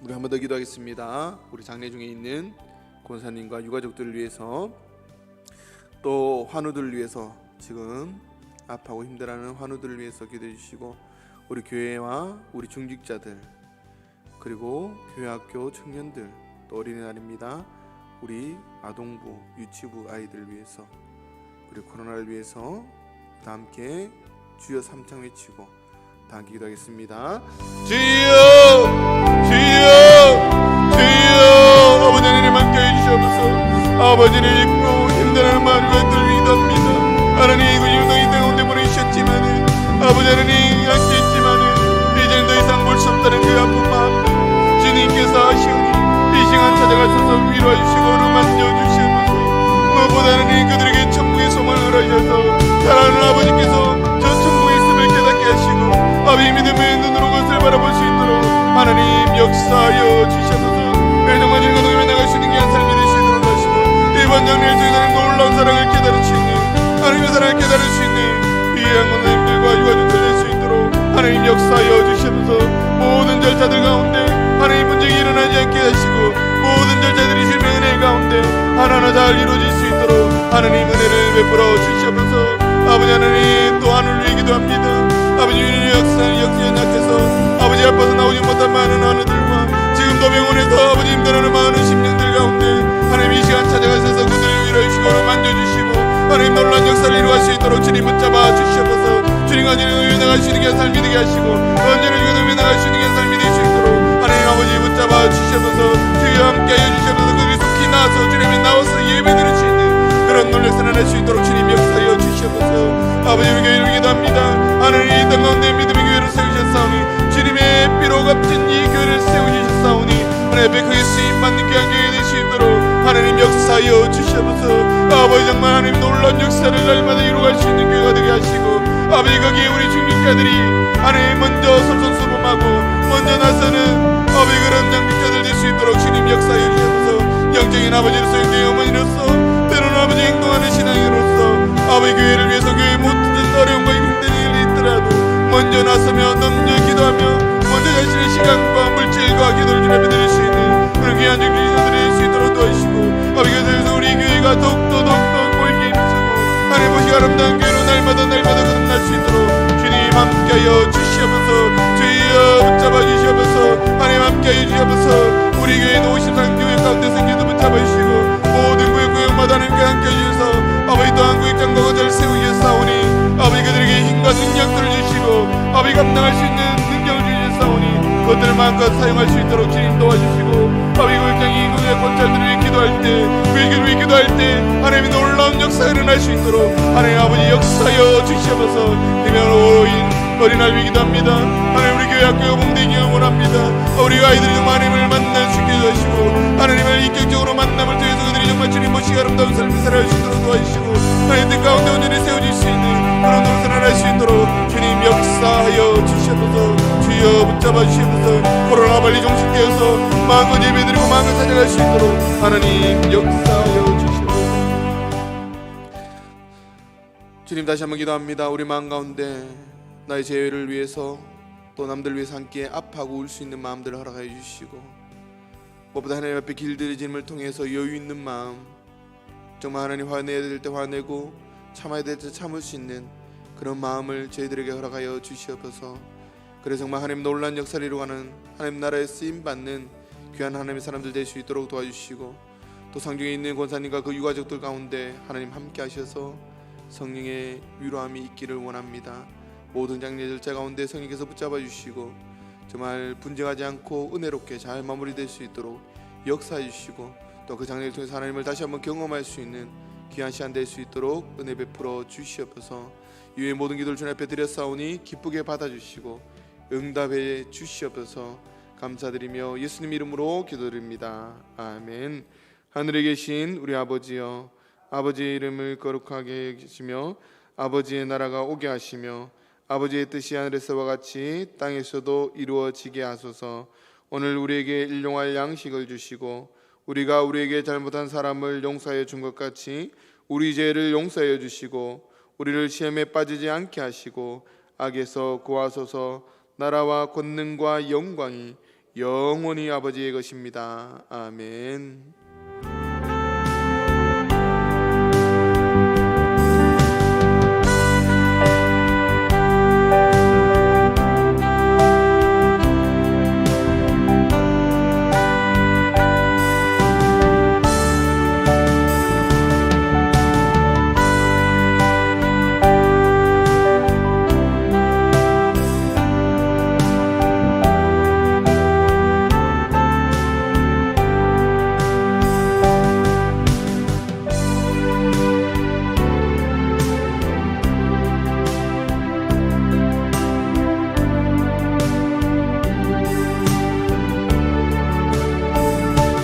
[SPEAKER 1] 우리 한 번 더 기도하겠습니다. 우리 장례 중에 있는 권사님과 유가족들을 위해서 또 환우들을 위해서 지금 아파하고 힘들어하는 환우들을 위해서 기도해 주시고 우리 교회와 우리 중직자들, 그리고 교회 학교 청년들, 또 어린이날입니다. 우리 아동부, 유치부 아이들 위해서, 우리 코로나를 위해서 다 함께 주여 삼창 외치고 다 함께 기도하겠습니다. 주여, 주여, 주여. 아버지 하나님 함께 해주시옵소서. 아버지를 잊고 힘들어하는 많은 것들을 기도합니다. 하나님 그 일도 이 가운데 보내주셨지만은, 아버지 하나님 함께 있지만은 이제는 더 이상 볼 수 없다는 그 아픈 마음, 주님께서 하시오니 이 시간 찾아가셔서 위로해 주시고 어루만져 주시옵소서. 무엇보다는 그들에게 천국의 소망을 하셔서 사랑하는 아버지께서 저 천국에 있음을 깨닫게 하시고 아버지 믿음의 눈으로 그것을 바라볼 수 있도록 하나님 역사하여 주시옵소서. 정말 즐거움에 나갈 수 있는 귀한 삶이 되시도록 하시고 이번 장례를 통해서는 놀라운 사랑을 깨달을 수 있는, 하나님의 사랑을 깨달을 수 있는 귀한 선생님들과 유가족들 될 수 있도록 하나님 역사하여 주시옵소서. 모든 절차들 가운데 하나님 문제가 일어나지 않게 하시고 모든 절차들이 주님의 은혜 가운데 하나하나 잘 이루어질 수 있도록 하나님 은혜를 베풀어 주시옵소서. 아버지 하나님 또 하늘을 위기도 합니다. 아버지 유리의 역사는 약해서 아버지 아파서 나오지 못한 많은 아내들과 지금도 병원에서 아버지 힘들어하는 많은 심령들 가운데 하나님 이 시간 찾아가셔서 그들을 위로해 주시고 만져주시고 하나님 놀라운 역사를 이루어갈 수 있도록 주님 붙잡아 주시옵소서. 주님과 주님을 나갈 수 있는 게 삶이 되게 하시고 언제나 주님을 나갈 수 있는 게 삶이 되실 수 있도록 하나님 아버지 붙잡아 주시옵소서. 주여 함께하여 주시옵소서. 그들이 속히 나와서 주님이 나와서 예배드릴 수 있는 그런 놀라스를 할 수 있도록 주님 역사하여 주시옵소서. 아버지 우리 교회를 기도합니다. 하나님 이 땅 가운데 믿음의 교회를 세우셨사오니 주님의 피로 값진 이 교회를 세우셨사오니 하나님 앞에 크게 쓰임받는 귀한 교회 될 수 있도록 하나님 역사하여 주시옵소서. 아버지 정말 하나님 놀라운 역사를 날마다 이루어갈 수 있는 교회가 되게 하시고 아버지 거기에 우리 중직자들이 하나님 먼저 솔선수범하고 먼저 나서는 아버지 그런 장직자들 될 수 있도록 주님 역사하여 주시옵소서. 영적인 아버지로서 영적인 어머니로서 때로는 아버지 행동하는 신앙인으로서 아버지 교회를 위해서 교회의 모든 어려움과 힘든 일이 있더라도 먼저 나서며 넘겨 기도하며 먼저 자신의 시간과 물질과 기도를 좀 예배드릴 수 있는 그런 귀한 중직자들이 될 수 있도록 도와주시고 아버지 그래서 우리 교회가 더욱더 보이게 힘쓰고 하나님 보시기 아름다운 교회로 날마다 거듭날 수 있도록 주님 함께하여 주시옵소서. 주여 붙잡아 주시옵소서. 하나님 함께하여 주시옵소서. 우리 교회는 53교회 가운데 생기도 붙잡아 주시고 모든 구역마다 하나님께 함께해 주셔서 아버지 또한 구역장과 거절을 세우셨사오니 아버지 그들에게 힘과 능력들을 주시고 아버지 감당할 수 있는 능력을 주셨사오니 그것들을 마음껏 사용할 수 있도록 주님 도와주시고 아버지 구역장이 그의 권찰들을 기도할 때 그에게를 위해 기도할 때 하나님의 놀라운 역사가 일어날 수 있도록 하나님 아버지 역사여 주시옵소서. 대면으로인 어린아이 위기도 합니다. 하나님 우리 교회 학교가 봉되기를 원합니다. 우리 아이들이 정말 하나님을 만날 수 있게 도와주시고 하나님을 인격적으로 만남을 통해서 그들이 정말 주님 모시기 아름다운 삶을 살아갈 수 있도록 도와주시고 하나님 뜻 가운데 온전히 세워질 수 있는 그런 노릇을 할 수 있도록 주님 역사하여 주시옵소서. 주여 붙잡아 주시옵소서. 코로나 빨리 종식되어서 마음껏 예배드리고 마음껏 찾아갈 수 있도록 하나님 역사하여 주시옵소서. 주님 다시 한번 기도합니다. 우리 마음 가운데 나의 재회를 위해서 또 남들 위해서 함께 아파하고 울 수 있는 마음들을 허락하여 주시고 무엇보다 하나님 앞에 길들여짐을 통해서 여유 있는 마음, 정말 하나님 화내야 될 때 화내고 참아야 될 때 참을 수 있는 그런 마음을 저희들에게 허락하여 주시옵소서. 그래서 정말 하나님 놀라운 역사를 이루어가는 하나님 나라에 쓰임받는 귀한 하나님의 사람들 될 수 있도록 도와주시고 또 상중에 있는 권사님과 그 유가족들 가운데 하나님 함께 하셔서 성령의 위로함이 있기를 원합니다. 모든 장례 절차 가운데 성령께서 붙잡아 주시고 정말 분쟁하지 않고 은혜롭게 잘 마무리될 수 있도록 역사해 주시고 또 그 장례를 통해서 하나님을 다시 한번 경험할 수 있는 귀한 시간 될 수 있도록 은혜 베풀어 주시옵소서. 이외의 모든 기도를 주님 앞에 드렸사오니 기쁘게 받아주시고 응답해 주시옵소서. 감사드리며 예수님 이름으로 기도드립니다. 아멘. 하늘에 계신 우리 아버지여, 아버지의 이름을 거룩하게 여기시며 아버지의 나라가 오게 하시며 아버지의 뜻이 하늘에서와 같이 땅에서도 이루어지게 하소서. 오늘 우리에게 일용할 양식을 주시고 우리가 우리에게 잘못한 사람을 용서하여 준 것 같이 우리 죄를 용서하여 주시고 우리를 시험에 빠지지 않게 하시고 악에서 구하소서. 나라와 권능과 영광이 영원히 아버지의 것입니다. 아멘.